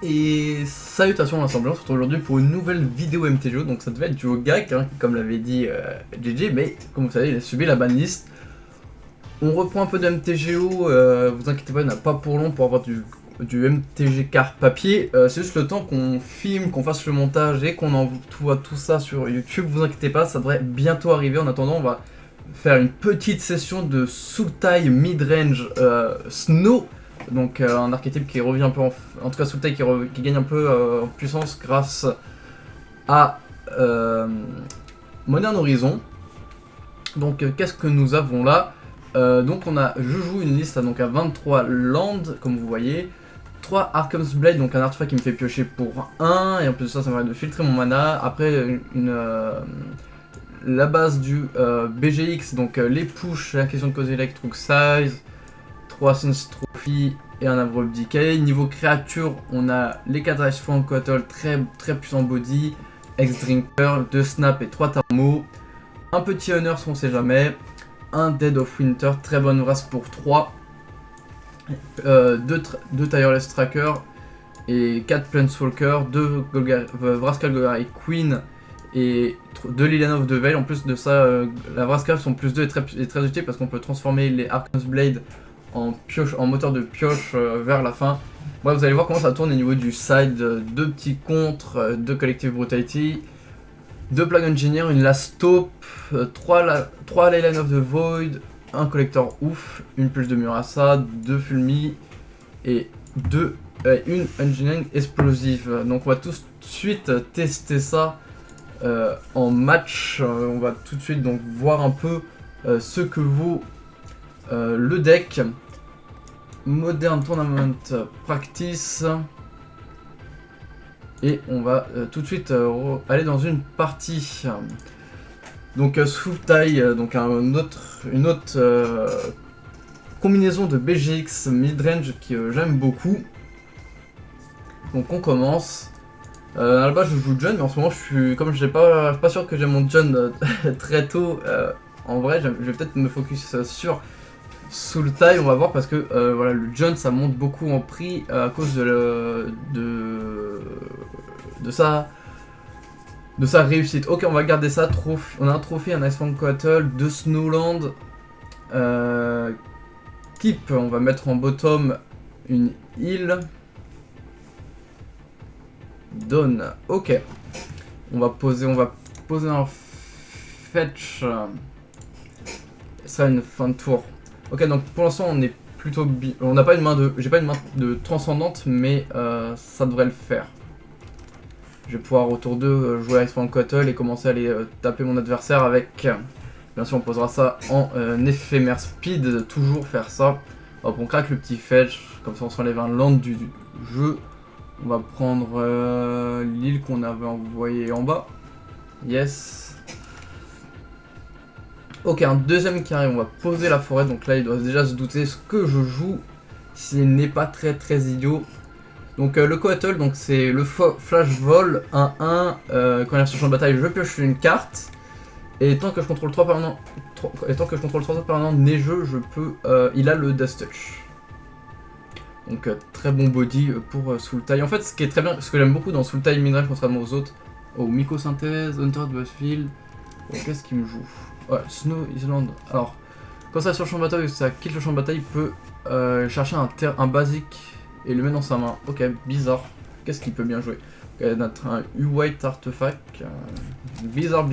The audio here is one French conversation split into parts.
Et salutations l'ensemble, on se retrouve aujourd'hui pour une nouvelle vidéo MTGO. Donc ça devait être duo GAC, hein, comme l'avait dit JJ, mais comme vous savez il a subi la banlist. On reprend un peu de MTGO, vous inquiétez pas, il n'y en a pas pour long pour avoir du MTG car papier. C'est juste le temps qu'on filme, qu'on fasse le montage et qu'on envoie tout ça sur YouTube. Vous inquiétez pas, ça devrait bientôt arriver. En attendant, on va faire une petite session de Sultai midrange Snow. Donc un archétype qui revient un peu, en tout cas Sultai qui gagne un peu en puissance grâce à Modern Horizon. Donc qu'est-ce que nous avons là? Donc je joue une liste donc à 23 lands comme vous voyez, 3 Arkham's Blade, donc un artefact qui me fait piocher pour 1, et en plus de ça, ça me permet de filtrer mon mana. Après la base du BGX, donc les push, la question de cause Electric Size, 3 Sense Trophy et un Abrupt Decay. Niveau créature, on a les 4 Ice Frank Cottle, très puissant body, X-Drinker, 2 Snap et 3 Thermo, un petit Honor si on sait jamais, un Dead of Winter, très bonne race pour 3, 2 Tireless Tracker et 4 Planeswalker, 2 Vraskal Golgari Queen et 2 Liliana de Veil. En plus de ça, la Vraskal son plus 2 est très utile parce qu'on peut transformer les Arkham's Blade en moteur de pioche vers la fin. Bref, vous allez voir comment ça tourne au niveau du side. 2 petits contres, 2 Collective Brutality, 2 Plague Engineer, une Last Taupe, 3 Leyline of the Void, un Collector Ouf, une Pulse de Murasa, 2 Fulmi et une Engineering Explosive. Donc on va tout de suite tester ça en match. On va tout de suite donc voir un peu ce que vaut le deck. Modern Tournament Practice. Et on va tout de suite aller dans une partie. Donc Sultai, donc une autre combinaison de BGX midrange que j'aime beaucoup. Donc on commence. À la base je joue John, mais en ce moment je suis, comme je suis pas sûr que j'ai mon John très tôt. En vrai, je vais peut-être me focus sur Sultai, on va voir, parce que voilà, le John ça monte beaucoup en prix à cause de sa réussite. Ok, on va garder ça. On a un trophée, un Iceland Coatl, 2 Snowland. Type, on va mettre en bottom une île. Donne. Ok. On va poser un fetch. Ça sera une fin de tour. Ok, donc pour l'instant on est plutôt on n'a pas une main de, j'ai pas une main de transcendante, mais ça devrait le faire. Je vais pouvoir autour d'eux jouer avec Iceland Coatl et commencer à aller taper mon adversaire avec. Bien sûr on posera ça en éphémère speed, toujours faire ça. Hop, on craque le petit fetch, comme ça on s'enlève un land du jeu. On va prendre l'île qu'on avait envoyée en bas. Yes. Ok, un deuxième qui arrive, on va poser la forêt. Donc là il doit déjà se douter ce que je joue, s'il n'est pas très idiot. Donc le Coatl, donc c'est le flash vol 1-1, quand il est sur champ de bataille je pioche une carte. Et tant que je contrôle 3 permanents, neigeux, je peux. Il a le Dust Touch. Donc très bon body pour Sultai. En fait, ce qui est très bien, ce que j'aime beaucoup dans Sultai Midrange contrairement aux autres. Oh, Mycosynthèse, Hunter de Battlefield. Oh, qu'est-ce qu'il me joue? Ouais, Snow Island. Alors, quand ça est sur le champ de bataille, ça quitte le champ de bataille, il peut chercher un basique et le mettre dans sa main. Ok, bizarre. Qu'est-ce qu'il peut bien jouer? Ok, notre un U-White Artefact. Bizarre.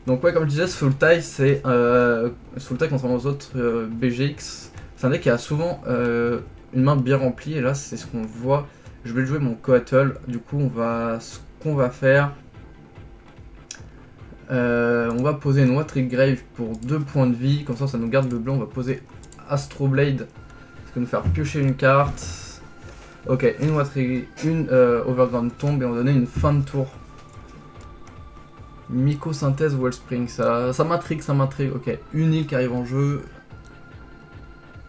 Donc ouais, comme je disais, Sultai, c'est Sultai contrairement aux autres BGX. C'est un deck qui a souvent une main bien remplie, et là c'est ce qu'on voit. Je vais jouer mon Coatl, du coup ce qu'on va faire, on va poser une Watery Grave pour 2 points de vie, comme ça nous garde le blanc. On va poser Astro Blade, ce qui va nous faire piocher une carte. Ok, une Overground tombe et on va donner une fin de tour. Mycosynthèse Wellspring, ça m'intrigue, ok, une île qui arrive en jeu.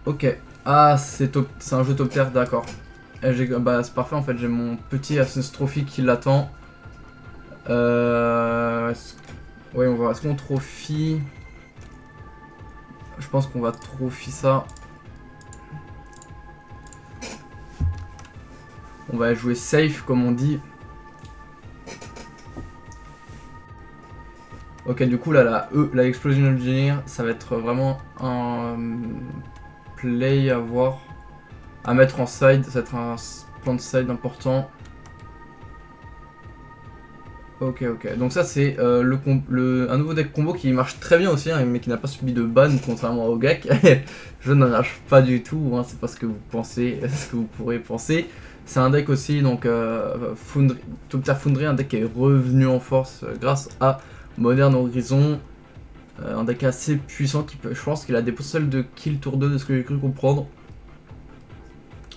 Ok, ah c'est un jeu top tier, d'accord. Bah c'est parfait en fait, j'ai mon petit Assassin's Trophy qui l'attend. Ouais, on va voir, est-ce qu'on trophy? Je pense qu'on va trophy ça. On va jouer safe comme on dit. Ok, du coup là, la Explosion Engineer, ça va être vraiment un play à voir, à mettre en side, ça va être un plan de side important. Ok, donc ça c'est un nouveau deck combo qui marche très bien aussi, hein, mais qui n'a pas subi de ban contrairement au GAC. Je n'en lâche pas du tout, hein, c'est pas ce que vous pensez, ce que vous pourrez penser. C'est un deck aussi, donc Topter Foundry, un deck qui est revenu en force grâce à Modern Horizon. Un deck assez puissant qui peut, je pense qu'il a des potentiels de kill tour 2 de ce que j'ai cru comprendre.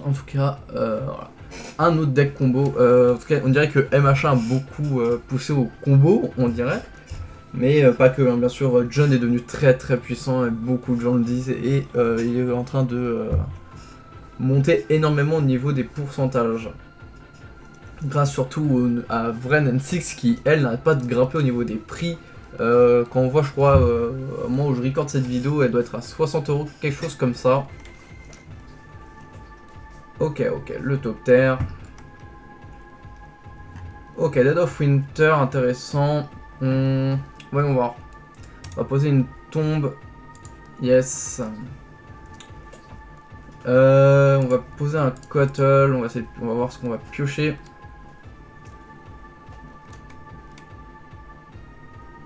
En tout cas, voilà. Un autre deck combo. En tout cas, on dirait que MH1 a beaucoup poussé au combo, on dirait. Mais pas que, hein. Bien sûr, John est devenu très puissant, et beaucoup de gens le disent, et il est en train de monter énormément au niveau des pourcentages. Grâce surtout à Vren N6 qui, elle, n'arrête pas de grimper au niveau des prix. Quand on voit, je crois, au moment où je recorde cette vidéo, elle doit être à 60 €, quelque chose comme ça. Ok, le Topter. Ok, Dead of Winter, intéressant. Voyons voir. On va poser une tombe. Yes. On va poser un Cottle. On va voir ce qu'on va piocher.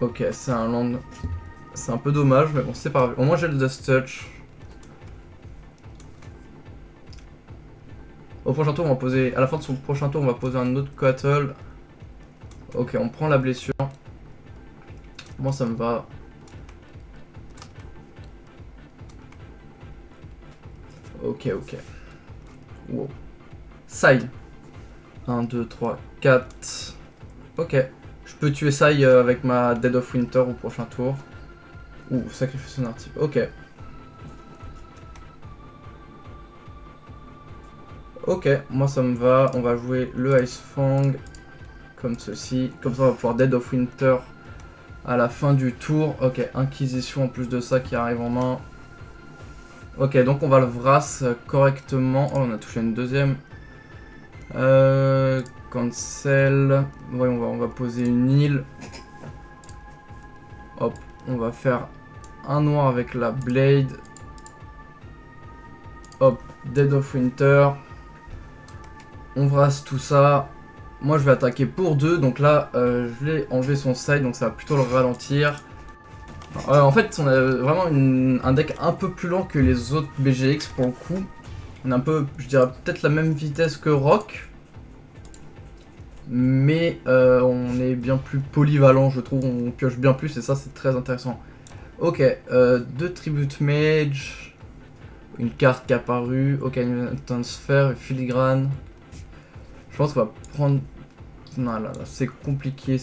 Ok, c'est un land. C'est un peu dommage, mais bon, c'est pas grave. Au moins, j'ai le Dust Touch. Au prochain tour, on va poser. À la fin de son prochain tour, on va poser un autre Cottle. Ok, on prend la blessure. Moi, ça me va. Ok. Wow. Sai. 1, 2, 3, 4. Ok. Je peux tuer Sai avec ma Dead of Winter au prochain tour. Ouh, sacrifice narrative. Ok. Ok, moi ça me va. On va jouer le Ice Fang comme ceci. Comme ça, on va pouvoir Dead of Winter à la fin du tour. Ok, Inquisition en plus de ça qui arrive en main. Ok, donc on va le Vras correctement. Oh, on a touché une deuxième. Cancel. Ouais, on va poser une île. Hop, on va faire un noir avec la Blade. Hop, Dead of Winter. On Vras tout ça. Moi je vais attaquer pour 2, donc là je vais enlever son side, donc ça va plutôt le ralentir. En fait on a vraiment un deck un peu plus lent que les autres BGX pour le coup. On a un peu, je dirais peut-être la même vitesse que Rock. Mais on est bien plus polyvalent je trouve, on pioche bien plus et ça c'est très intéressant. Ok, 2 Tribute Mage. Une carte qui est apparue, ok, une transfert, filigrane. Je pense qu'on va prendre... Non, là, c'est compliqué.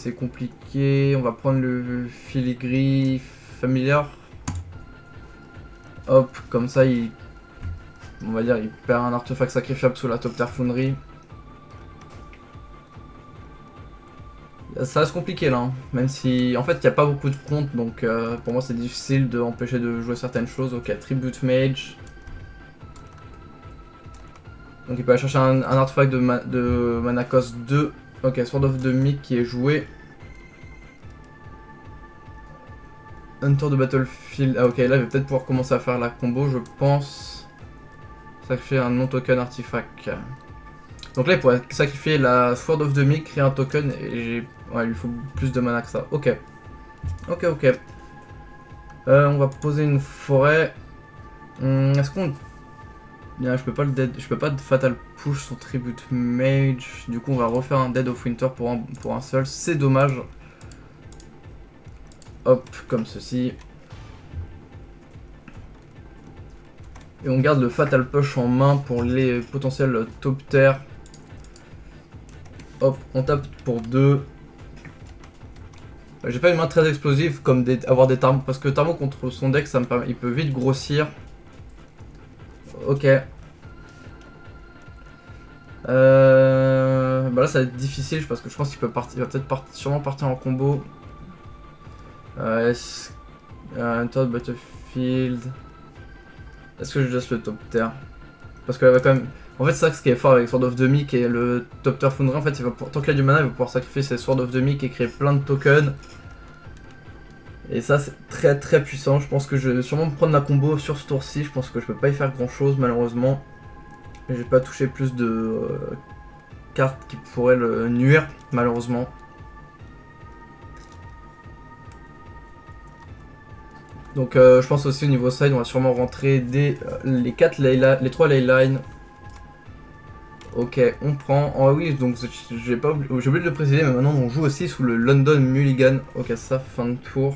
On va prendre le filigree familiar. Hop, comme ça, on va dire, il perd un artefact sacrifiable sous la Topter Foundry. Ça reste compliqué là, hein. Même si, en fait, il n'y a pas beaucoup de comptes, donc pour moi, c'est difficile d'empêcher de jouer certaines choses. Ok, Tribute Mage. Donc il peut aller chercher un artefact de mana cost 2. Ok, Sword of the Meek qui est joué. Hunter de Battlefield. Ah ok, là je vais peut-être pouvoir commencer à faire la combo, je pense. Sacrifier un non-token artefact. Donc là il pourrait sacrifier la Sword of the Meek, créer un token et ouais, il lui faut plus de mana que ça. Ok. On va poser une forêt. Est-ce qu'on... je peux pas le dead, je peux pas de fatal push sur Tribute Mage. Du coup on va refaire un Dead of Winter pour un seul. C'est dommage. Hop, comme ceci. Et on garde le Fatal Push en main pour les potentiels Topter. Hop, on tape pour 2. J'ai pas une main très explosive comme avoir des Tarmo, parce que Tarmo contre son deck, ça me permet, il peut vite grossir. Ok. Bah là ça va être difficile parce que je pense qu'il peut partir, il va peut-être sûrement partir en combo. Enter Battlefield. Est-ce que je laisse le Topter? Parce qu'elle va quand même... En fait, c'est ça ce qui est fort avec Sword of the Meek et le Top Foundry. En fait, tant qu'il a du mana, il va pouvoir sacrifier ses Sword of the Meek et créer plein de tokens. Et ça, c'est très très puissant. Je pense que je vais sûrement me prendre la combo sur ce tour-ci. Je pense que je peux pas y faire grand chose, malheureusement. Et j'ai pas touché plus de cartes qui pourraient le nuire, malheureusement. Donc je pense aussi au niveau side, on va sûrement rentrer les 3 Leyline. Ok, on prend. Oh oui, donc j'ai oublié de le préciser, mais maintenant on joue aussi sous le London Mulligan. Ok, ça, fin de tour.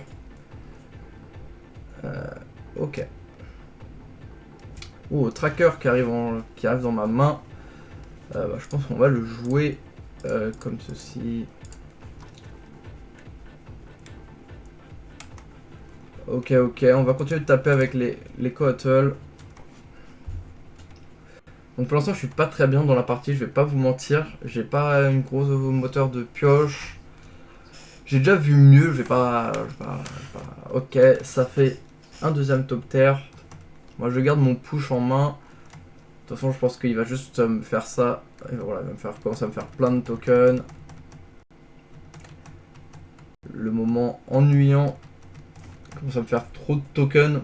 Ok. Oh, tracker qui arrive dans ma main. Bah, je pense qu'on va le jouer comme ceci. Ok, on va continuer de taper avec les Coatl. Donc pour l'instant je suis pas très bien dans la partie, je vais pas vous mentir. J'ai pas une grosse moteur de pioche. J'ai déjà vu mieux, je vais pas... Ok, ça fait un deuxième top tier. Moi je garde mon push en main. De toute façon je pense qu'il va juste me faire ça. Et voilà, il va commencer à me faire plein de tokens. Le moment ennuyant. Il commence à me faire trop de tokens.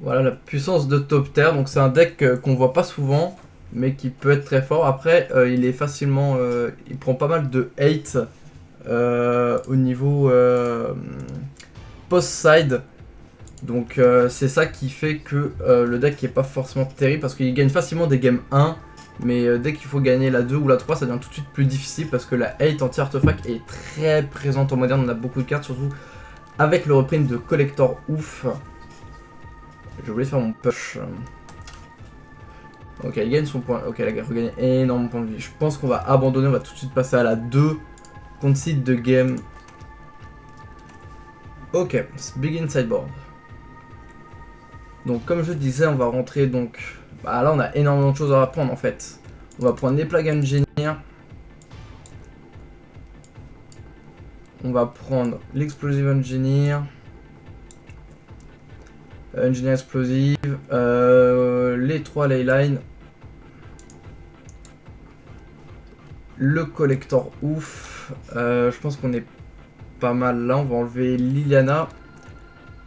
Voilà la puissance de top tier. Donc c'est un deck qu'on voit pas souvent, mais qui peut être très fort. Après, il est facilement... il prend pas mal de hate au niveau post-side. Donc c'est ça qui fait que le deck est pas forcément terrible, parce qu'il gagne facilement des games 1, mais dès qu'il faut gagner la 2 ou la 3, ça devient tout de suite plus difficile, parce que la hate anti-artefact est très présente en moderne. On a beaucoup de cartes, surtout avec le reprint de Collector ouf. Je voulais faire mon push. Ok, il gagne son point. Ok, la guerre regagne énormément de points de vie. Je pense qu'on va abandonner, on va tout de suite passer à la 2. Concede de game. Ok, begin sideboard. Donc comme je disais, on va rentrer donc... Bah là on a énormément de choses à apprendre en fait. On va prendre les Plague Engineer. On va prendre l'Explosive Engineer. Engineer Explosive. Les 3 Leyline. Le Collector ouf. Je pense qu'on est pas mal là. On va enlever Liliana.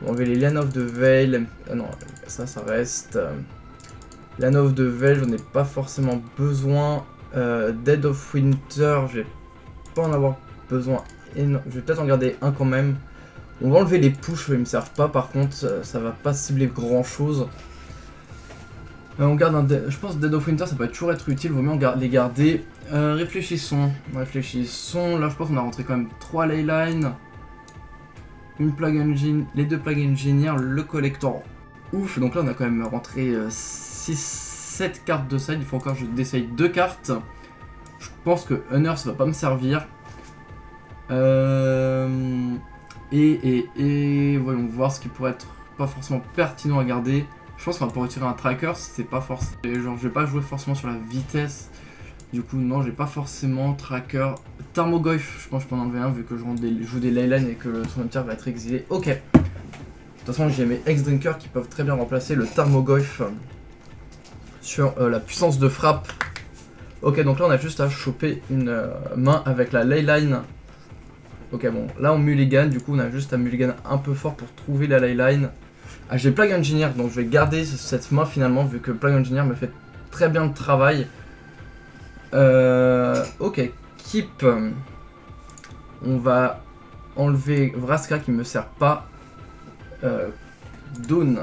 On va enlever les Lian of the Veil. Ah non, ça reste. Lian of the Veil, j'en ai pas forcément besoin. Dead of Winter, je vais pas en avoir besoin. Je vais peut-être en garder un quand même. On va enlever les push, ils me servent pas par contre. Ça va pas cibler grand chose. On garde un. Je pense Dead of Winter, ça peut toujours être utile. Vaut mieux les garder. Réfléchissons. Là, je pense qu'on a rentré quand même 3 Leyline. Une Plague Engine, les 2 Plague Engineer, le Collector. Ouf, donc là on a quand même rentré 7 cartes de side. Il faut encore que je décide 2 cartes. Je pense que Unearth va pas me servir. Et voyons voir ce qui pourrait être pas forcément pertinent à garder. Je pense qu'on va pouvoir retirer un tracker, c'est pas forcément. Genre, je vais pas jouer forcément sur la vitesse. Du coup, non, j'ai pas forcément tracker. Tarmogoyf, je pense que je peux en enlever un vu que je joue des Leyline et que le Tormentor va être exilé. Ok. De toute façon, j'ai mes ex-drinkers qui peuvent très bien remplacer le Tarmogoyf sur la puissance de frappe. Ok, donc là, on a juste à choper une main avec la Leyline. Ok, bon, là, on mulligan. Du coup, on a juste à mulligan un peu fort pour trouver la Leyline. Ah, j'ai Plague Engineer, donc je vais garder cette main finalement, vu que Plague Engineer me fait très bien le travail. Ok, keep. On va enlever Vraska qui me sert pas. Dawn.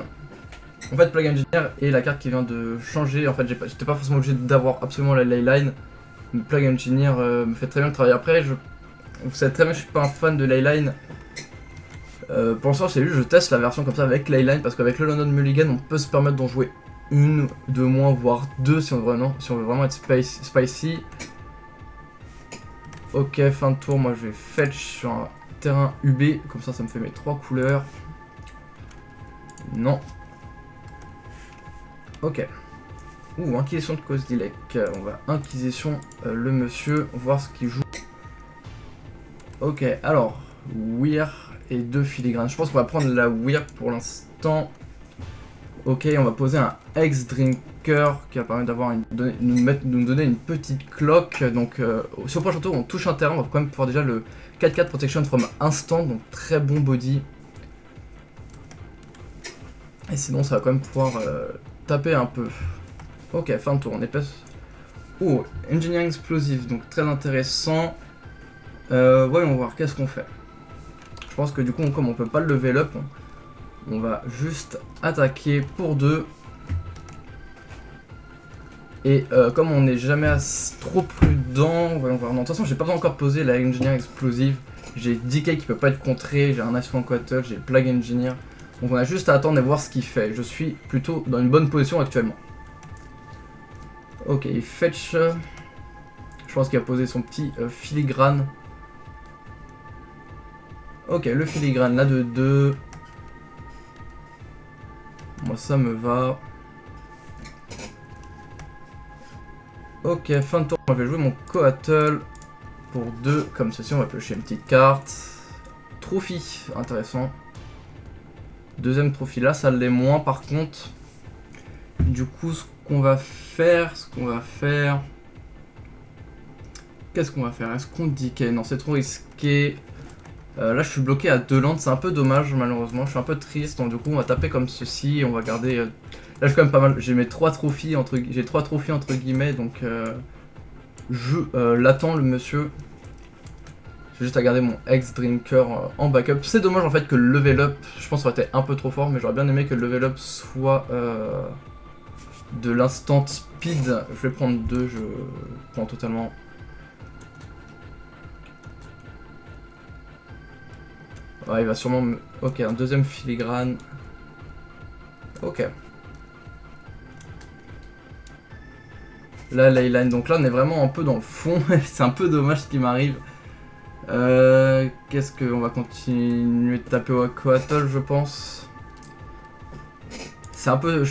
En fait, Plague Engineer est la carte qui vient de changer. En fait, j'étais pas forcément obligé d'avoir absolument la Leyline. Mais Plague Engineer me fait très bien le travail. Après, vous savez très bien que je suis pas un fan de Leyline. Pour l'instant, c'est juste je teste la version comme ça avec Leyline parce qu'avec le London Mulligan, on peut se permettre d'en jouer une, deux moins, voire deux si on veut vraiment être spicy. Ok, fin de tour, moi je vais fetch sur un terrain UB, comme ça me fait mes 3 couleurs. Non. Ok. Ouh, Inquisition de Kozilek. On va Inquisition le monsieur, voir ce qu'il joue. Ok, alors, Weir et 2 filigranes. Je pense qu'on va prendre la Weir pour l'instant. Ok, on va poser un X-Drinker qui va permettre d'avoir nous donner une petite cloque. Donc sur le prochain tour on touche un terrain, on va quand même pouvoir déjà le 4-4 Protection from Instant, donc très bon body. Et sinon ça va quand même pouvoir taper un peu. Ok, fin de tour, on épaisse. Oh, Engineering Explosive, donc très intéressant. Voyons voir, qu'est-ce qu'on fait. Je pense que du coup, comme on peut pas le level up, on va juste attaquer pour 2. Et comme on n'est jamais trop prudent, voyons voir. Non, de toute façon, j'ai pas encore posé la Engineering Explosive. J'ai DK qui peut pas être contré, j'ai un Ice Fang Quattle, j'ai Plague Engineer. Donc on a juste à attendre et voir ce qu'il fait. Je suis plutôt dans une bonne position actuellement. Ok, il fetch. Je pense qu'il a posé son petit filigrane. Ok, le filigrane là de 2. Moi ça me va. Ok, fin de tour, je vais jouer mon Coatl pour 2. Comme ceci, on va piocher une petite carte. Trophy, intéressant. Deuxième trophy là, ça l'est moins par contre. Du coup, ce qu'on va faire. Qu'est-ce qu'on va faire? Est-ce qu'on dit que non, c'est trop risqué. Là, je suis bloqué à 2 landes, c'est un peu dommage malheureusement. Je suis un peu triste, donc du coup, on va taper comme ceci. On va garder. Là, j'ai quand même pas mal. J'ai mes 3 trophies entre guillemets, donc je l'attends le monsieur. J'ai juste à garder mon X-Drinker en backup. C'est dommage en fait que le level up, je pense que ça aurait été un peu trop fort, mais j'aurais bien aimé que le level up soit de l'instant speed. Je vais prendre 2, je prends totalement. Ouais, il va sûrement me... Ok, un deuxième filigrane. Ok. Là, Leyline. Donc là, on est vraiment un peu dans le fond. C'est un peu dommage ce qui m'arrive. Qu'est-ce qu'on va continuer de taper au Coatl, je pense. C'est un peu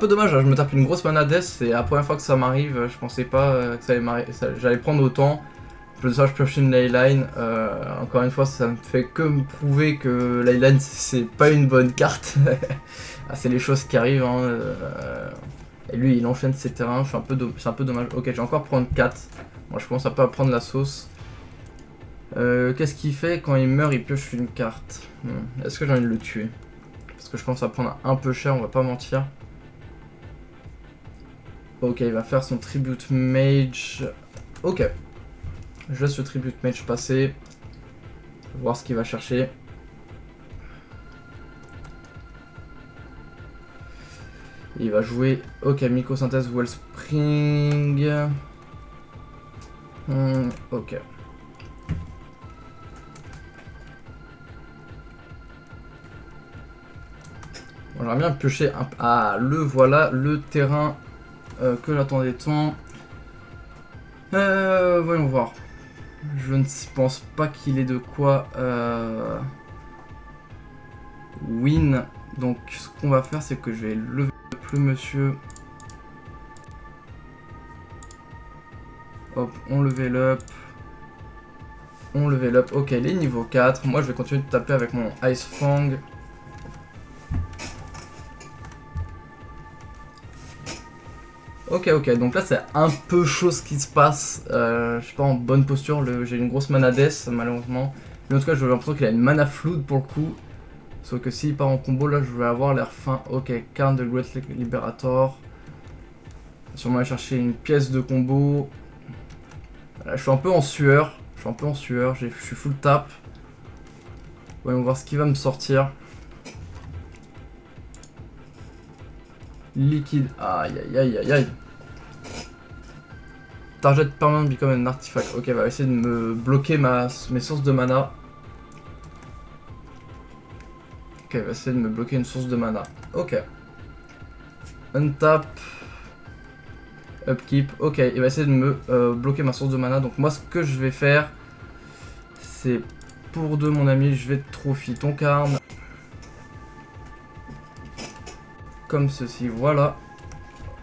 dommage. Là. Je me tape une grosse mana death. C'est la première fois que ça m'arrive. Je pensais pas que ça allait j'allais prendre autant. En plus de ça, je pioche une Leyline. Encore une fois, ça me fait que me prouver que Leyline c'est pas une bonne carte. Ah, c'est les choses qui arrivent. Hein. Et lui, il enchaîne ses terrains. C'est un peu dommage. Ok, je vais encore prendre 4. Moi, je commence un peu à prendre la sauce. Qu'est-ce qu'il fait quand il meurt? Il pioche une carte. Est-ce que j'ai envie de le tuer? Parce que je commence à prendre un peu cher, on va pas mentir. Ok, il va faire son Tribute Mage. Ok. Je laisse le Tribute Mage passer. Voir ce qu'il va chercher. Il va jouer. Ok, Mycosynthèse Wellspring. Ok. J'aimerais bien piocher un... Ah, voilà, le terrain que j'attendais tant. Voyons voir. Je ne pense pas qu'il ait de quoi win. Donc ce qu'on va faire, c'est que je vais lever le monsieur. Hop, on level up. On level up. Ok, il est niveau 4. Moi, je vais continuer de taper avec mon Ice Fang. Ok, donc là c'est un peu chaud ce qui se passe. Je suis pas en bonne posture, j'ai une grosse mana death malheureusement. Mais en tout cas, j'ai l'impression qu'il a une mana flood pour le coup. Sauf que s'il part en combo, là je vais avoir l'air fin. Ok, Karn de Great Liberator. Sûrement aller chercher une pièce de combo. Là, je suis un peu en sueur. Je suis full tap. Voyons voir ce qui va me sortir. Liquide. Aïe. Target permanent become an artifact. Ok, va essayer de me bloquer mes sources de mana. Ok, va essayer de me bloquer une source de mana. Ok. Untap. Upkeep. Ok, il va essayer de me bloquer ma source de mana. Donc moi, ce que je vais faire, c'est pour 2, mon ami, je vais te trophy ton Karn. Comme ceci, voilà.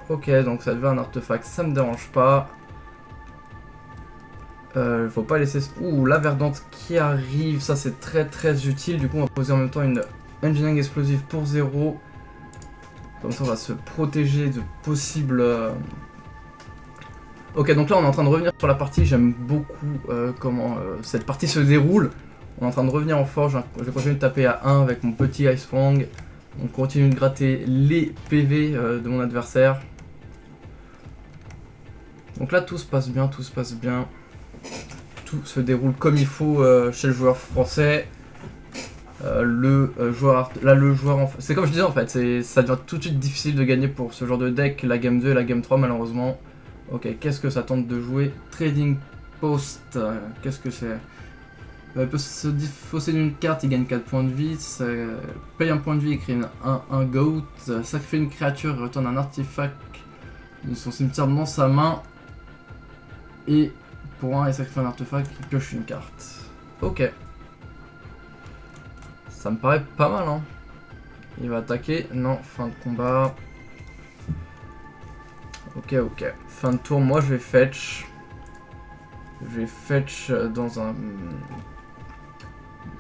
Ok, donc ça devient un artefact, ça me dérange pas. Faut pas laisser... Ouh, la verdante qui arrive, ça c'est très utile. Du coup, on va poser en même temps une Engineering Explosive pour 0. Comme ça on va se protéger de possibles... Ok, donc là on est en train de revenir sur la partie, j'aime beaucoup comment cette partie se déroule. On est en train de revenir en forge, je vais continuer de taper à 1 avec mon petit Ice Fang. On continue de gratter les PV de mon adversaire. Donc là tout se passe bien, tout se passe bien. Tout se déroule comme il faut chez le joueur français. Le joueur c'est comme je disais en fait, ça devient tout de suite difficile de gagner pour ce genre de deck, la game 2 et la game 3 malheureusement. Ok, qu'est-ce que ça tente de jouer? Trading Post, qu'est-ce que c'est? Il peut se défausser d'une carte, il gagne 4 points de vie, paye un point de vie, il crée un goat, sacrifie une créature et retourne un artefact de son cimetière dans sa main. Et pour un, il sacrifie un artefact, il pioche une carte. Ok. Ça me paraît pas mal, hein. Il va attaquer. Non, fin de combat. Ok, ok. Fin de tour, moi je vais fetch. Je vais fetch dans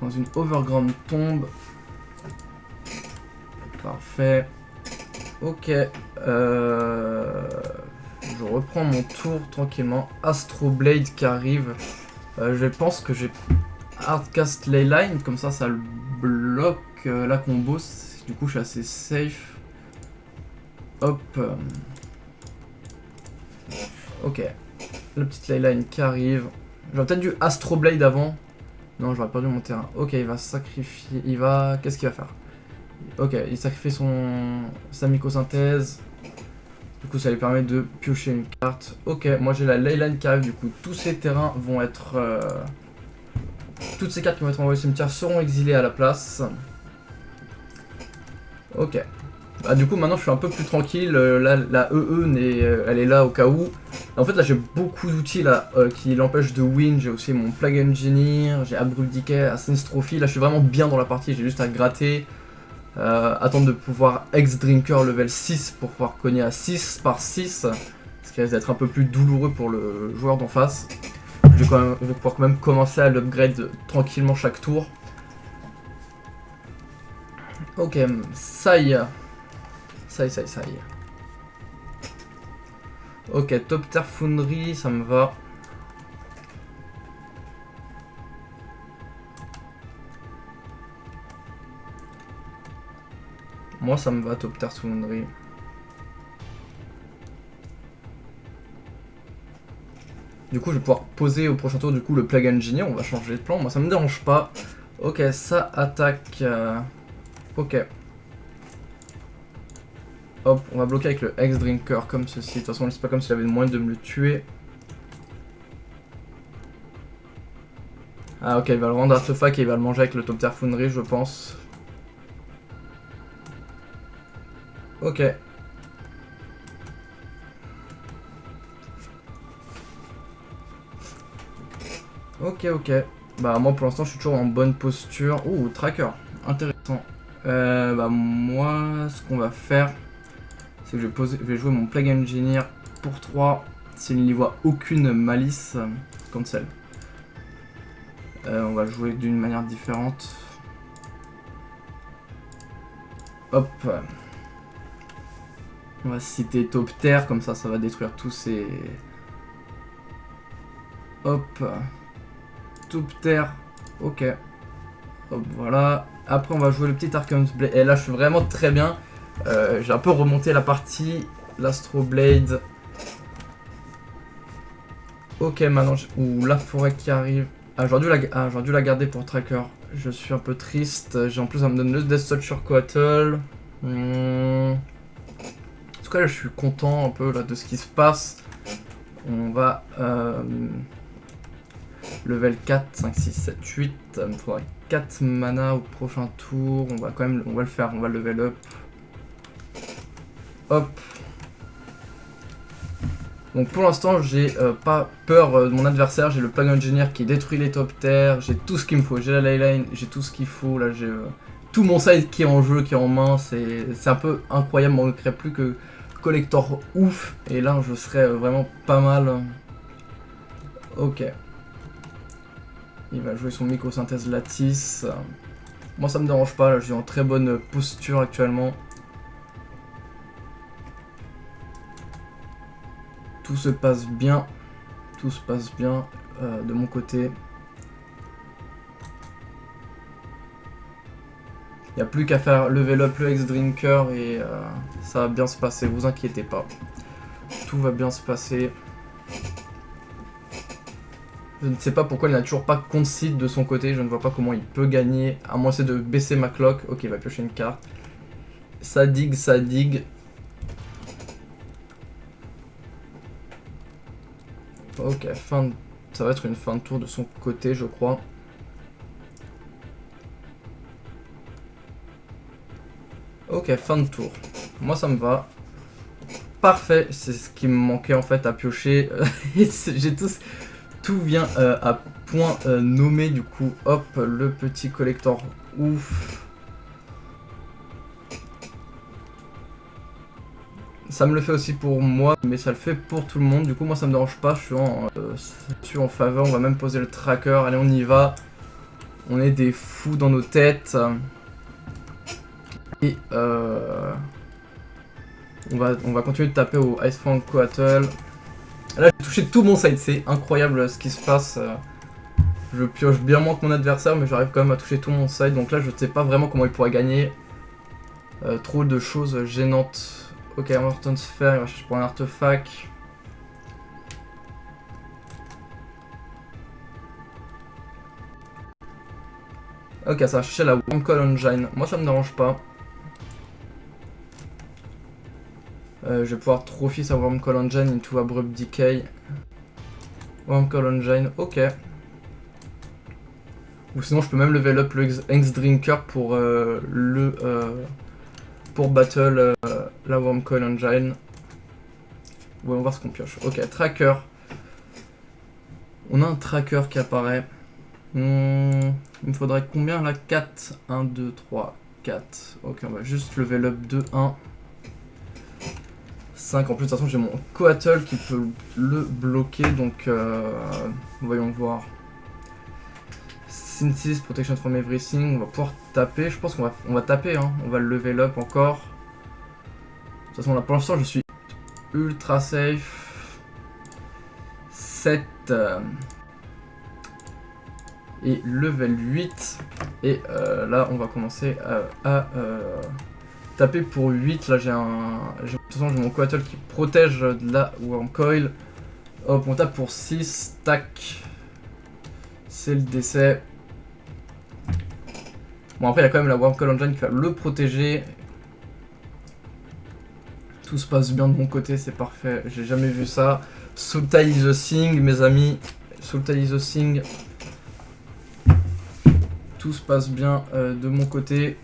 une overground tombe. Parfait. Ok. Je reprends mon tour tranquillement. Astro Blade qui arrive. Je pense que j'ai Hardcast Leyline, comme ça le bloque la combo. Du coup je suis assez safe. Hop. Ok. La petite Leyline qui arrive. J'aurais peut-être dû Astro Blade avant. Non, j'aurais perdu mon terrain. Ok, il va sacrifier. Il va. Qu'est-ce qu'il va faire? Ok, il sacrifie sa mycosynthèse. Du coup, ça lui permet de piocher une carte. Ok, moi j'ai la Leyline qui arrive. Du coup, tous ces terrains vont être. Toutes ces cartes qui vont être envoyées au cimetière seront exilées à la place. Ok. Bah, du coup, maintenant je suis un peu plus tranquille. La elle est là au cas où. En fait, là j'ai beaucoup d'outils là qui l'empêchent de win. J'ai aussi mon Plague Engineer, j'ai Abrupt Decay, Ascense Trophy. Là je suis vraiment bien dans la partie. J'ai juste à gratter. Attendre de pouvoir X-Drinker level 6 pour pouvoir cogner à 6 par 6. Ce qui risque d'être un peu plus douloureux pour le joueur d'en face. Je vais pouvoir quand même commencer à l'upgrade tranquillement chaque tour. Ok, ça y est. Ça y est. Ok, Top Tier Foundry, ça me va. Moi ça me va, Top Tier Foundry. Du coup je vais pouvoir poser au prochain tour du coup le Plague Engineer, on va changer de plan, moi ça me dérange pas. Ok, ça attaque. Ok. Hop, on va bloquer avec le X-Drinker comme ceci. De toute façon c'est pas comme s'il avait le moyen de me le tuer. Ah ok, il va le rendre artefact et il va le manger avec le Top Tier Foundry je pense. Ok. Ok. Bah moi pour l'instant je suis toujours en bonne posture. Ouh, tracker, intéressant. Bah moi ce qu'on va faire, c'est que je vais jouer mon Plague Engineer pour 3. S'il n'y voit aucune malice, cancel. On va jouer d'une manière différente. Hop. On va citer Top Tier, comme ça va détruire tous ces... Hop. Top Tier. Ok. Hop, voilà. Après on va jouer le petit Arcan's Blade. Et là je suis vraiment très bien. J'ai un peu remonté la partie. L'Astro Blade. Ok, maintenant ouh, la forêt qui arrive. Ah, j'aurais dû la garder pour tracker. Je suis un peu triste. J'ai en plus à me donner le Death Touch sur Coatl. En tout cas là je suis content un peu là de ce qui se passe. On va level 4, 5, 6, 7, 8. Il me faudra 4 mana au prochain tour. On va le faire, on va level up. Hop. Donc pour l'instant j'ai pas peur de mon adversaire, j'ai le Plague Engineer qui détruit les Top Tier, j'ai tout ce qu'il me faut, j'ai la Leyline, j'ai tout ce qu'il faut, là j'ai tout mon side qui est en jeu, qui est en main, c'est un peu incroyable, il me manquerait plus que collector ouf, et là je serais vraiment pas mal. Ok. Il va jouer son mycosynthèse lattice. Moi ça me dérange pas, là je suis en très bonne posture actuellement. Tout se passe bien. Tout se passe bien de mon côté. Il n'y a plus qu'à faire level up le X-Drinker et ça va bien se passer, vous inquiétez pas. Tout va bien se passer. Je ne sais pas pourquoi il n'a toujours pas concede de son côté, je ne vois pas comment il peut gagner, à moins c'est de baisser ma clock. Ok, il va piocher une carte. Ça digue, ça digue. Ok, ça va être une fin de tour de son côté, je crois. Ok, fin de tour. Moi, ça me va. Parfait, c'est ce qui me manquait en fait à piocher. J'ai tout vient à point nommé du coup. Hop, le petit collector ouf. Ça me le fait aussi pour moi, mais ça le fait pour tout le monde. Du coup, moi ça me dérange pas. Je suis en faveur. On va même poser le tracker. Allez, on y va. On est des fous dans nos têtes. Et on va continuer de taper au Ice Frank Coatl. Là, j'ai touché tout mon side. C'est incroyable ce qui se passe. Je pioche bien moins que mon adversaire, mais j'arrive quand même à toucher tout mon side. Donc là, je ne sais pas vraiment comment il pourrait gagner. Trop de choses gênantes. Ok, Morton Sphere, il va chercher pour un artefact. Ok, ça va chercher la Wurmcoil Engine. Moi, ça me dérange pas. Je vais pouvoir trophy sa Wurmcoil Engine into Abrupt Decay. Wurmcoil Engine, ok. Ou sinon, je peux même level up le X-Drinker pour pour battle la Wurmcoil Engine. Ouais, on va voir ce qu'on pioche. Ok, tracker. On a un tracker qui apparaît. Il me faudrait combien là? 4. 1, 2, 3, 4. Ok, on va juste level up 2, 1. 5. En plus, de toute façon, j'ai mon Coatl qui peut le bloquer. Donc, voyons voir. Synthesis, Protection from Everything. On va pouvoir taper. Je pense qu'on va taper. Hein. On va le level up encore. De toute façon, là, pour l'instant, je suis ultra safe. 7. Et level 8. Et là, on va commencer à taper pour 8. Là, j'ai de toute façon, j'ai mon Coatl qui protège de la Wurmcoil. Hop, on tape pour 6. Tac. C'est le décès. Bon, après, il y a quand même la Wurmcoil Engine qui va le protéger. Tout se passe bien de mon côté, c'est parfait. J'ai jamais vu ça. Sultai is the thing, mes amis. Sultai is the thing. Tout se passe bien de mon côté.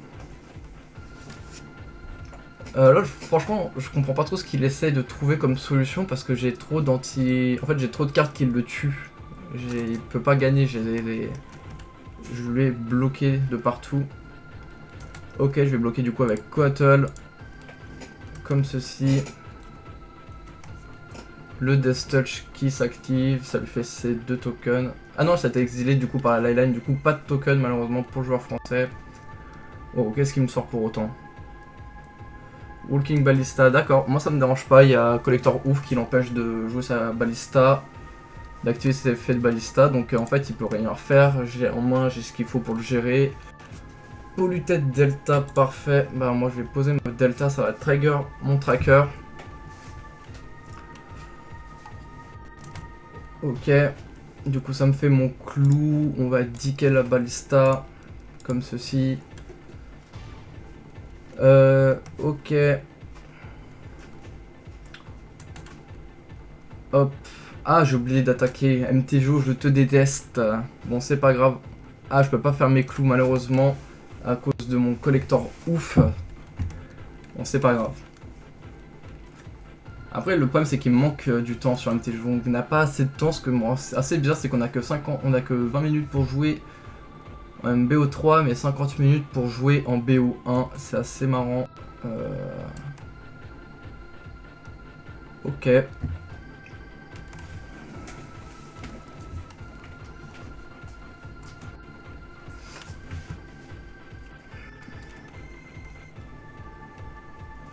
Là, franchement, je comprends pas trop ce qu'il essaie de trouver comme solution parce que j'ai trop d'anti... En fait, j'ai trop de cartes qui le tuent. Il peut pas gagner, je l'ai bloqué de partout. Ok, je vais bloquer du coup avec Coatl. Comme ceci. Le Death Touch qui s'active, ça lui fait ses 2 tokens. Ah non, ça a été exilé du coup par la Leyline, du coup pas de token malheureusement pour le joueur français. Oh, qu'est-ce qui me sort pour autant? Walking Ballista, d'accord, moi ça me dérange pas, il y a Collector Ouf qui l'empêche de jouer sa Ballista, d'activer ses effets de Ballista, donc en fait il peut rien faire, en main j'ai ce qu'il faut pour le gérer. Polluted Delta, parfait, bah moi je vais poser ma Delta, ça va trigger mon tracker. Ok, du coup ça me fait mon clou, on va diquer la Ballista, comme ceci. Ok. Hop. Ah, j'ai oublié d'attaquer. MTJO, je te déteste. Bon, c'est pas grave. Ah, je peux pas faire mes clous malheureusement à cause de mon collector ouf. Bon, c'est pas grave. Après, le problème c'est qu'il me manque du temps sur MTJO. On n'a pas assez de temps. Ce que moi, c'est assez bizarre, c'est qu'on a que 50, on a que 20 minutes pour jouer en BO3, mais 50 minutes pour jouer en BO1. C'est assez marrant. Ok.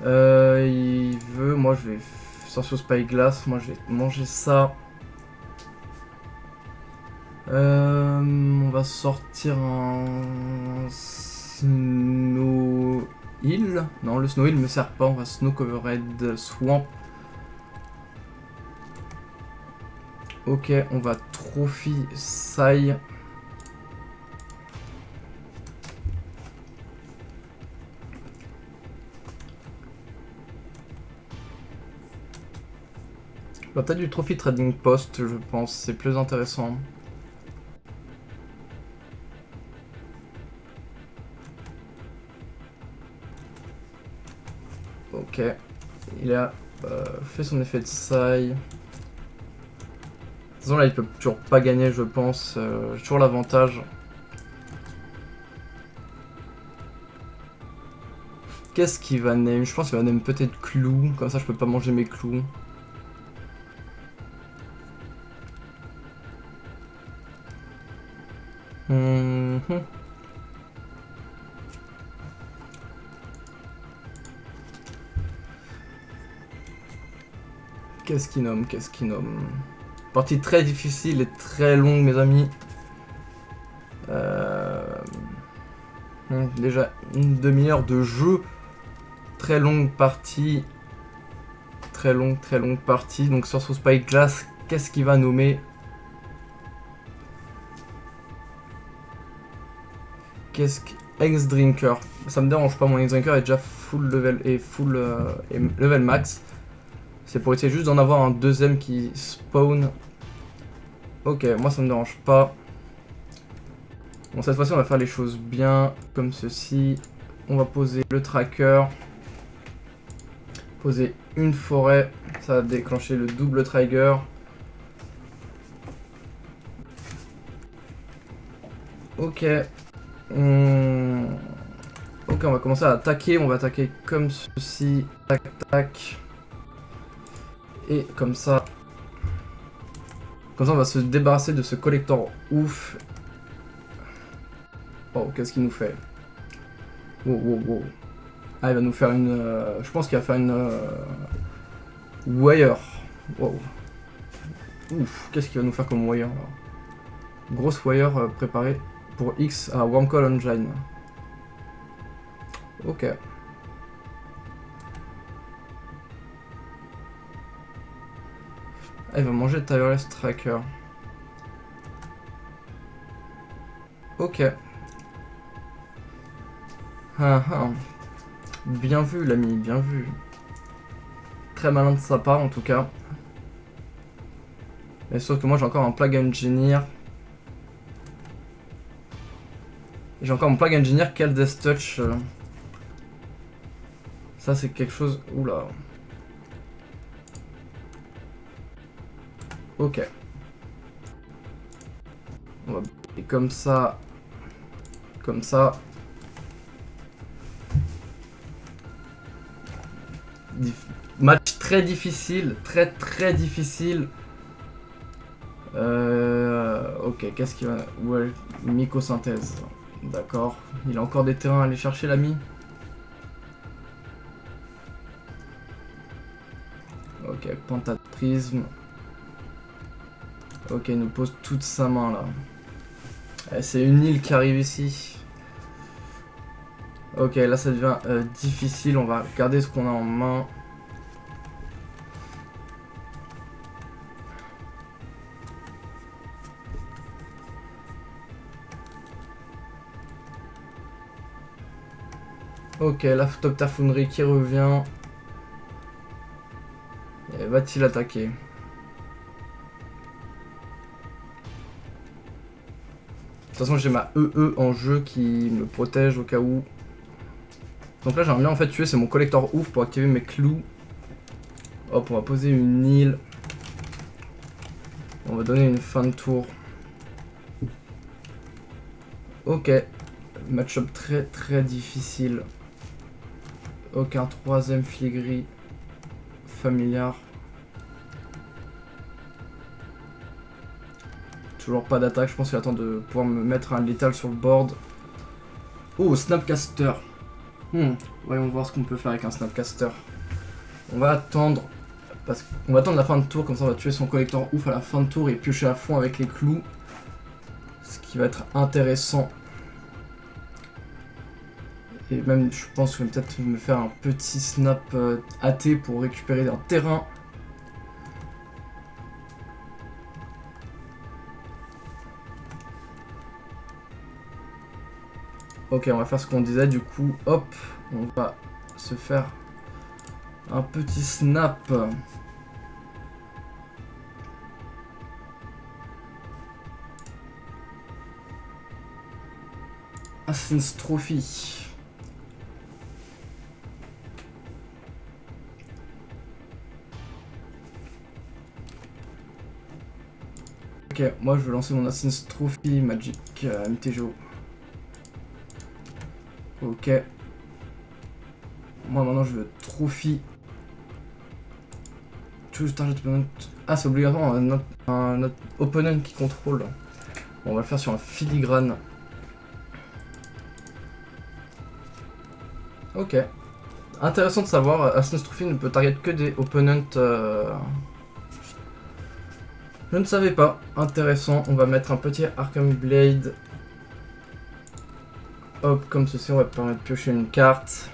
Il veut, moi je vais Sorcerer Spyglass, moi je vais manger ça. On va sortir un Snow Hill. Non, le Snow Hill me sert pas, on va Snow Covered Swamp. Ok, on va Trophy Sai. Bah, peut-être du Trophy Trading Post, je pense, c'est plus intéressant. Ok, il a fait son effet de Sai. De toute façon là il peut toujours pas gagner je pense, j'ai toujours l'avantage. Qu'est-ce qu'il va name? Je pense qu'il va name peut-être clou, comme ça je peux pas manger mes clous. Qu'est-ce qu'il nomme? Qu'est-ce qu'il nomme? Partie très difficile et très longue mes amis. Déjà une demi-heure de jeu. Très longue partie. Très longue partie. Donc sur son Spyglass, qu'est-ce qu'il va nommer? Qu'est-ce que... X-Drinker. Ça me dérange pas, mon X-Drinker est déjà full level et full level max. C'est pour essayer juste d'en avoir un deuxième qui spawn. Ok, moi ça me dérange pas. Bon, cette fois-ci on va faire les choses bien, comme ceci. On va poser le tracker. Poser une forêt. Ça va déclencher le double trigger. Ok. Ok, on va commencer à attaquer. On va attaquer comme ceci. Tac, tac. Et comme ça. Comme ça, on va se débarrasser de ce collector ouf. Oh, qu'est-ce qu'il nous fait? Wow, wow, wow. Ah, il va nous faire une... je pense qu'il va faire une... wire. Wow. Ouf, qu'est-ce qu'il va nous faire comme wire là? Grosse wire préparée pour X à Wormcoil Engine. Ok. Ah, il va manger le Tireless Tracker. Ok. Ah, ah. Bien vu l'ami, bien vu. Très malin de sa part en tout cas. Mais sauf que moi j'ai encore un Plague Engineer. J'ai encore mon Plague Engineer Call Death Touch. Ça c'est quelque chose... Oula. Ok. On va... Et comme ça... Comme ça... Match très difficile, très difficile. Ok, qu'est-ce qu'il va... Ouais, mycosynthèse. D'accord. Il a encore des terrains à aller chercher l'ami. Ok, pentatrisme. Ok, il nous pose toute sa main là. C'est une île qui arrive ici. Ok, là ça devient difficile. On va regarder ce qu'on a en main. Ok, la Photoptère Foundry qui revient. Va-t-il attaquer? De toute façon, j'ai ma EE en jeu qui me protège au cas où. Donc là, j'aimerais bien en fait tuer, c'est mon collector ouf pour activer mes clous. Hop, on va poser une île. On va donner une fin de tour. Ok. Match-up très difficile. Aucun troisième filigri familiar. Toujours pas d'attaque, je pense qu'il attend de pouvoir me mettre un létal sur le board. Oh, Snapcaster. Voyons voir ce qu'on peut faire avec un Snapcaster. On va attendre Parce qu'on va attendre la fin de tour, comme ça on va tuer son collector ouf à la fin de tour et piocher à fond avec les clous. Ce qui va être intéressant. Et même je pense que je vais peut-être me faire un petit snap AT pour récupérer un terrain. Ok, on va faire ce qu'on disait, du coup, hop, on va se faire un petit snap. Assassin's Trophy. Ok, moi je vais lancer mon Assassin's Trophy Magic MTGO. Ok. Moi maintenant je veux Trophy. Choose target opponent. Ah, c'est obligatoire un opponent qui contrôle. Bon, on va le faire sur un filigrane. Ok. Intéressant de savoir, Assassin's Trophy ne peut target que des opponents. Je ne savais pas. Intéressant. On va mettre un petit Arkham Blade. Hop, comme ceci, on va permettre de piocher une carte.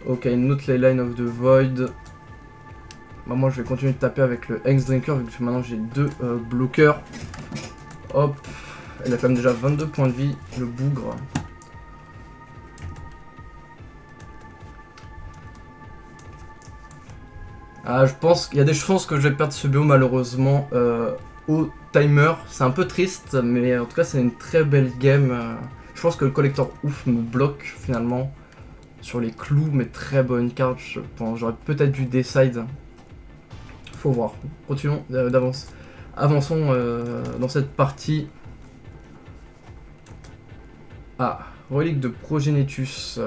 Ok, une autre Leyline of the Void. Bah, moi, je vais continuer de taper avec le Hex Drinker vu que maintenant j'ai deux bloqueurs. Hop. Il a quand même déjà 22 points de vie, le bougre. Ah, je pense qu'il y a des chances que je vais perdre ce BO malheureusement au timer. C'est un peu triste, mais en tout cas, c'est une très belle game. Je pense que le collector ouf me bloque finalement sur les clous, mais très bonne carte. Je pense j'aurais peut-être dû decide. Faut voir. Continuons d'avance. Avançons dans cette partie. Ah, relique de Progenitus.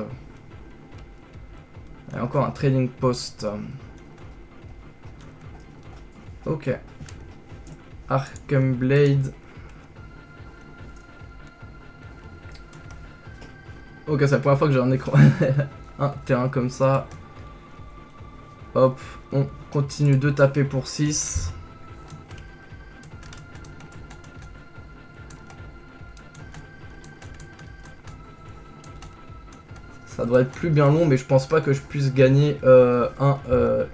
Et encore un trading post. Ok. Arkham Blade. Ok, c'est la première fois que j'ai un écran. Un terrain comme ça. Hop, on continue de taper pour 6. Ça devrait être plus bien long, mais je pense pas que je puisse gagner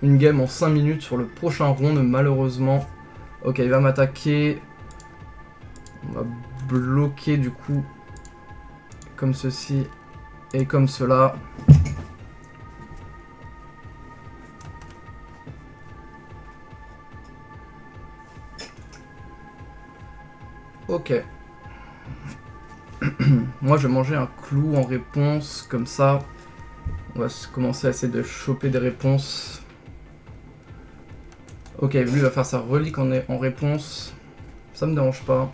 une game en 5 minutes sur le prochain round, malheureusement. Ok, il va m'attaquer. On va bloquer du coup, comme ceci et comme cela. Ok. Moi, je vais manger un clou en réponse, comme ça. On va commencer à essayer de choper des réponses. Ok, lui il va faire sa relique en réponse. Ça me dérange pas.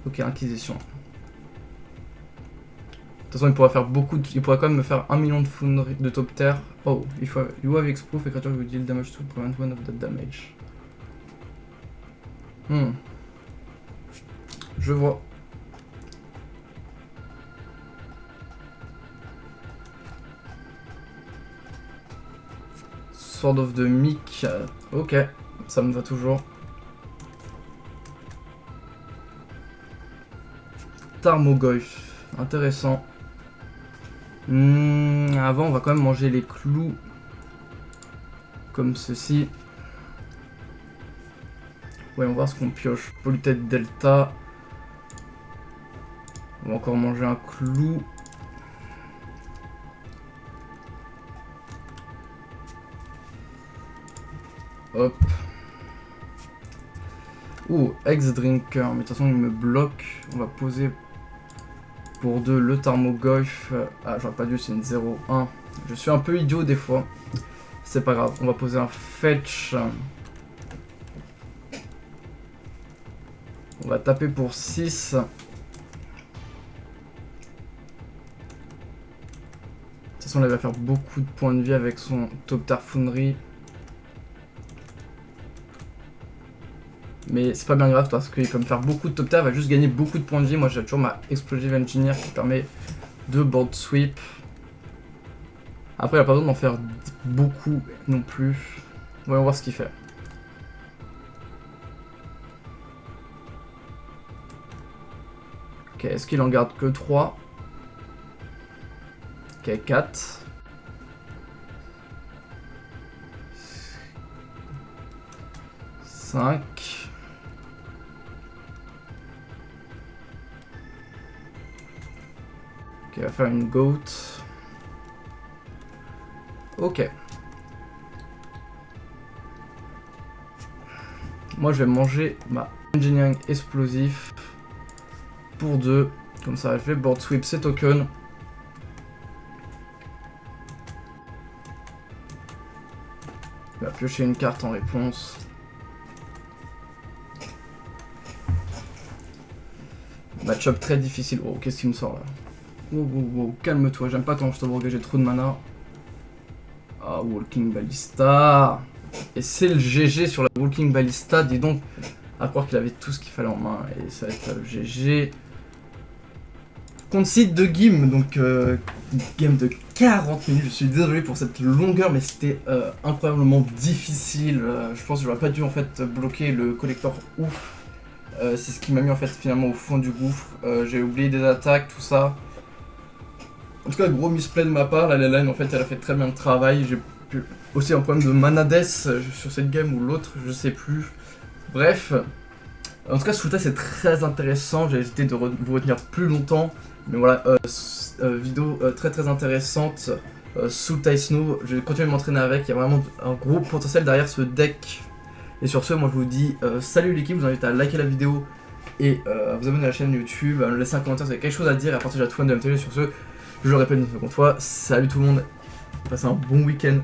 Ok, Inquisition. De toute façon, il pourrait faire beaucoup de... Il pourrait quand même me faire 1 million de foundry de top tier. Oh, you have X-Proof, a creature will deal damage to prevent one of that damage. Je vois. Sword of the Meek. Ok, ça me va toujours. Tarmogoyf. Intéressant. Avant, on va quand même manger les clous. Comme ceci. Voyons voir ce qu'on pioche. Polluted Delta. On va encore manger un clou. Hop. Ouh, Ex-Drinker. Mais de toute façon, il me bloque. On va poser pour 2 le Tarmogoyf. Ah, j'aurais pas dû, c'est une 0-1. Je suis un peu idiot des fois. C'est pas grave. On va poser un Fetch. On va taper pour 6. De toute façon, là, il va faire beaucoup de points de vie avec son Top Tier Foundry. Mais c'est pas bien grave parce qu'il peut me faire beaucoup de top tier, il va juste gagner beaucoup de points de vie. Moi j'ai toujours ma Explosive Engineer qui permet de board sweep. Après, il a pas besoin d'en faire beaucoup non plus. Voyons voir ce qu'il fait. Ok, est-ce qu'il en garde que 3? Ok, 4. 5. Ok, on va faire une goat. Ok. Moi, je vais manger ma engineering explosif pour 2. Comme ça, je vais board sweep ces tokens. Il va piocher une carte en réponse. Match-up très difficile. Oh, qu'est-ce qu'il me sort là? Oh, calme-toi, j'aime pas quand je te vois que j'ai trop de mana. Ah, Walking Ballista. Et c'est le GG sur la Walking Ballista, dis donc. À croire qu'il avait tout ce qu'il fallait en main. Et ça va être le GG. Concede de Gim, donc game de 40 minutes. Je suis désolé pour cette longueur, mais c'était incroyablement difficile. Je pense que j'aurais pas dû en fait bloquer le collector ouf. C'est ce qui m'a mis en fait finalement au fond du gouffre. J'ai oublié des attaques, tout ça. En tout cas, gros misplay de ma part. La line en fait elle a fait très bien le travail. J'ai aussi un problème de mana death sur cette game ou l'autre, je sais plus. Bref. En tout cas, ce footage c'est très intéressant. J'ai hésité de vous retenir plus longtemps. Mais voilà, vidéo très intéressante sous Taisno. Je vais continuer de m'entraîner avec. Il y a vraiment un gros potentiel derrière ce deck. Et sur ce, moi je vous dis salut l'équipe. Je vous invite à liker la vidéo et à vous abonner à la chaîne YouTube, à me laisser un commentaire si vous avez quelque chose à dire et à partager à tout fan de MTG. Sur ce, je le répète une seconde fois, salut tout le monde. Passez un bon week-end.